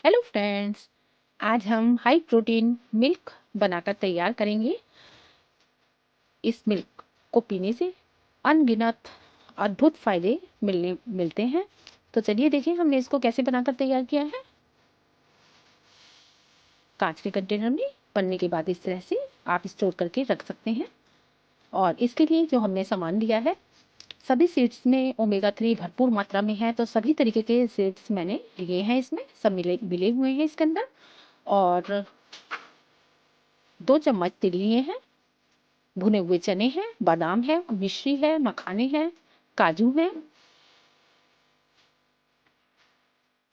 Hello friends, आज हम high protein milk बनाकर तैयार करेंगे। इस मिल्क को पीने से अनगिनत अद्भुत फायदे मिलते हैं। तो चलिए देखिए हमने इसको कैसे बनाकर तैयार किया है। कांच के कंटेनर में बनने के बाद इस तरह से आप स्टोर करके रख सकते हैं। और इसके लिए जो हमने सामान लिया है, सभी सीड्स में ओमेगा 3 भरपूर मात्रा में है, तो सभी तरीके के सीड्स मैंने लिए हैं। इसमें सब मिले मिले हुए हैं इसके अंदर। और 2 चम्मच तिल लिए हैं, भुने हुए चने हैं, बादाम है, मिश्री है, मखाने हैं, काजू है।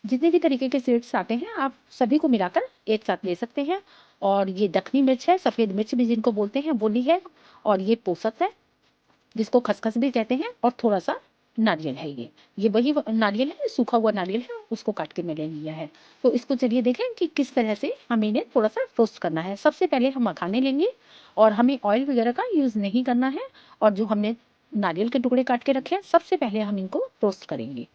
जितने भी तरीके के सीड्स आते हैं आप सभी को मिलाकर एक साथ ले सकते हैं। और ये दखनी मिर्च है, सफेद मिर्च भी जिनको बोलते हैं वो ली है। और ये पोसत है जिसको खसखस भी कहते हैं। और थोड़ा सा नारियल है। ये वही नारियल है, सूखा हुआ नारियल है, उसको काट के मैंने लिया है। तो इसको चलिए देखें कि किस तरह से हमें इन्हें थोड़ा सा रोस्ट करना है। सबसे पहले हम मखाने लेंगे और हमें ऑयल वगैरह का यूज़ नहीं करना है। और जो हमने नारियल के टुकड़े काट के रखे हैं, सबसे पहले हम इनको रोस्ट करेंगे।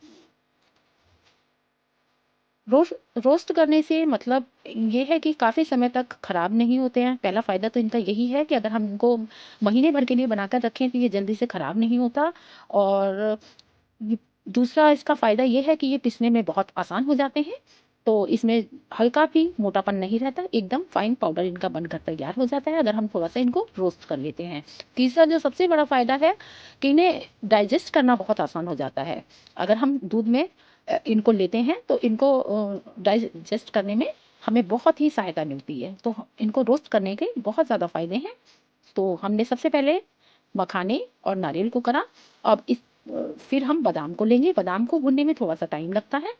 रोस्ट करने से मतलब ये है कि काफ़ी समय तक ख़राब नहीं होते हैं। पहला फ़ायदा तो इनका यही है कि अगर हम इनको महीने भर के लिए बनाकर रखें तो ये जल्दी से ख़राब नहीं होता। और ये दूसरा इसका फ़ायदा ये है कि ये पिसने में बहुत आसान हो जाते हैं। तो इसमें हल्का भी मोटापन नहीं रहता, एकदम फाइन पाउडर इनका बनकर तैयार हो जाता है अगर हम थोड़ा सा इनको रोस्ट कर लेते हैं। तीसरा जो सबसे बड़ा फ़ायदा है कि इन्हें डाइजेस्ट करना बहुत आसान हो जाता है। अगर हम दूध में इनको लेते हैं तो इनको डाइजेस्ट करने में हमें बहुत ही सहायता मिलती है। तो इनको रोस्ट करने के बहुत ज़्यादा फ़ायदे हैं। तो हमने सबसे पहले मखाने और नारियल को करा। अब फिर हम बादाम को लेंगे। बादाम को भूनने में थोड़ा सा टाइम लगता है,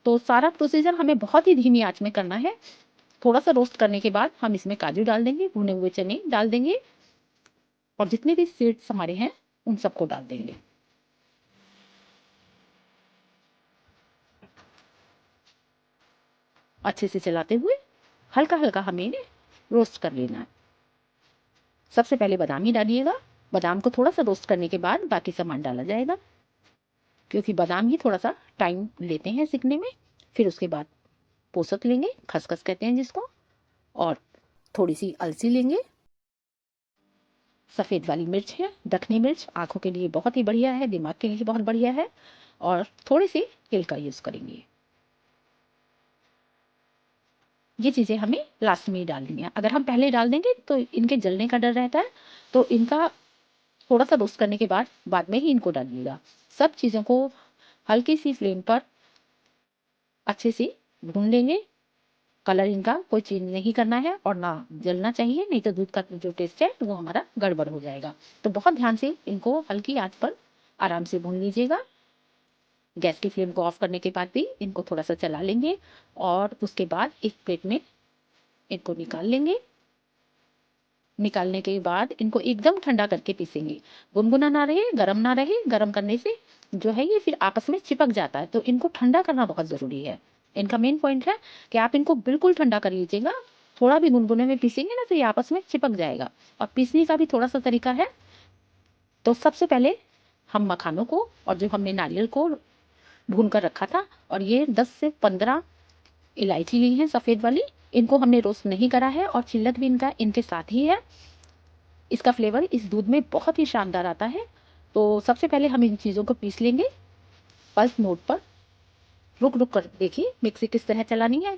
तो सारा प्रोसीजर हमें बहुत ही धीमी आंच में करना है। थोड़ा सा रोस्ट करने के बाद हम इसमें काजू डाल देंगे, भुने हुए चने डाल देंगे और जितने भी सीड्स हमारे हैं उन सबको डाल देंगे। अच्छे से चलाते हुए हल्का हल्का हमें इन्हें रोस्ट कर लेना है। सबसे पहले बादाम ही डालिएगा। बादाम को थोड़ा सा रोस्ट करने के बाद बाकी सामान डाला जाएगा, क्योंकि बादाम ही थोड़ा सा टाइम लेते हैं सीखने में। फिर उसके बाद पोसक लेंगे, खसखस कहते हैं जिसको, और थोड़ी सी अलसी लेंगे। सफ़ेद वाली मिर्च है, दखनी मिर्च, आंखों के लिए बहुत ही बढ़िया है, दिमाग के लिए बहुत बढ़िया है। और थोड़ी सी तिल का यूज़ करेंगे। ये चीज़ें हमें लास्ट में ही डालनी है। अगर हम पहले डाल देंगे तो इनके जलने का डर रहता है। तो इनका थोड़ा सा रोस्ट करने के बाद में ही इनको डालिएगा। सब चीज़ों को हल्की सी फ्लेम पर अच्छे से भून लेंगे। कलर इनका कोई चेंज नहीं करना है और ना जलना चाहिए, नहीं तो दूध का जो टेस्ट है वो हमारा गड़बड़ हो जाएगा। तो बहुत ध्यान से इनको हल्की आंच पर आराम से भून लीजिएगा। गैस की फ्लेम को ऑफ करने के बाद भी इनको थोड़ा सा चला लेंगे और उसके बाद एक प्लेट में इनको निकाल लेंगे। निकालने के बाद इनको एकदम ठंडा करके पीसेंगे। गुनगुना ना रहे, गरम ना रहे। गरम करने से जो है ये फिर आपस में चिपक जाता है, तो इनको ठंडा करना बहुत ज़रूरी है। इनका मेन पॉइंट है कि आप इनको बिल्कुल ठंडा कर लीजिएगा। थोड़ा भी गुनगुने में पीसेंगे ना तो ये आपस में चिपक जाएगा। और पीसने का भी थोड़ा सा तरीका है। तो सबसे पहले हम मखानों को और जो हमने नारियल को भून कर रखा था, और ये 10 से 15 इलायची ली है सफ़ेद वाली, इनको हमने रोस्ट नहीं करा है और छिलक भी इनका इनके साथ ही है। इसका फ्लेवर इस दूध में बहुत ही शानदार आता है। तो सबसे पहले हम इन चीज़ों को पीस लेंगे पल्स मोड पर। रुक रुक कर देखिए मिक्सी किस तरह चलानी है।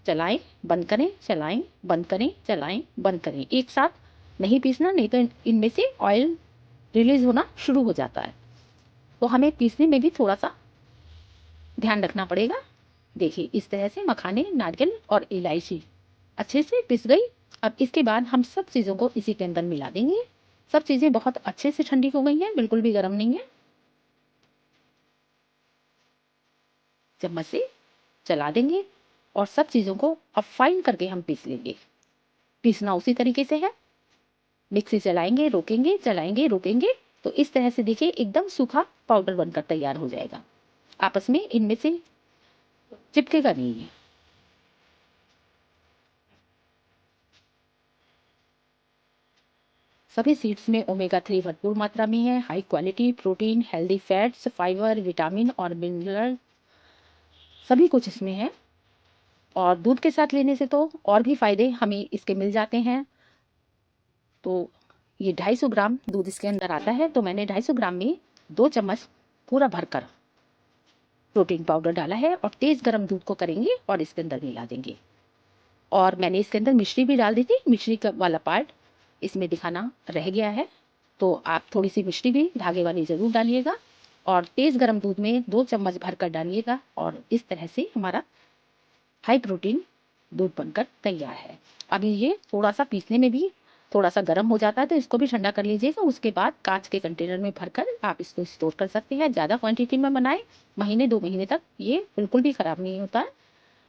चलाएं, बंद करें, चलाएं, बंद करें, चलाएं, बंद करें। एक साथ नहीं पीसना, नहीं तो इनमें से ऑयल रिलीज होना शुरू हो जाता है। तो हमें पीसने में भी थोड़ा सा ध्यान रखना पड़ेगा। देखिए इस तरह से मखाने, नारियल और इलायची अच्छे से पिस गई। अब इसके बाद हम सब चीज़ों को इसी के अंदर मिला देंगे। सब चीज़ें बहुत अच्छे से ठंडी हो गई हैं, बिल्कुल भी गर्म नहीं है। चम्मच से चला देंगे और सब चीज़ों को अब फाइन करके हम पीस लेंगे। पीसना उसी तरीके से है। मिक्सी चलाएंगे, रोकेंगे, चलाएंगे, रोकेंगे। तो इस तरह से देखिए एकदम सूखा पाउडर बनकर तैयार हो जाएगा। आपस में इनमें से चिपकेगा नहीं है। सभी सीड्स में ओमेगा 3 भरपूर मात्रा में है। High quality protein, healthy fats, fibre, vitamin और मिनरल सभी कुछ इसमें है। और दूध के साथ लेने से तो और भी फ़ायदे हमें इसके मिल जाते हैं। तो ये 250 ग्राम दूध इसके अंदर आता है, तो मैंने 250 ग्राम में 2 चम्मच पूरा भरकर प्रोटीन पाउडर डाला है और तेज़ गरम दूध को करेंगे और इसके अंदर मिला देंगे। और मैंने इसके अंदर मिश्री भी डाल दी थी, मिश्री का वाला पार्ट इसमें दिखाना रह गया है, तो आप थोड़ी सी मिश्री भी धागे वाली ज़रूर डालिएगा और तेज़ गरम दूध में 2 चम्मच भरकर डालिएगा और इस तरह से हमारा हाई प्रोटीन दूध बनकर तैयार है। अभी ये थोड़ा-सा पीसने में भी थोड़ा-सा गर्म हो जाता है, तो इसको भी ठंडा कर लीजिएगा। उसके बाद काँच के कंटेनर में भरकर आप इसको स्टोर कर सकते हैं। ज़्यादा क्वांटिटी में बनाएँ, महीने 2 महीने तक ये बिल्कुल भी खराब नहीं होता है।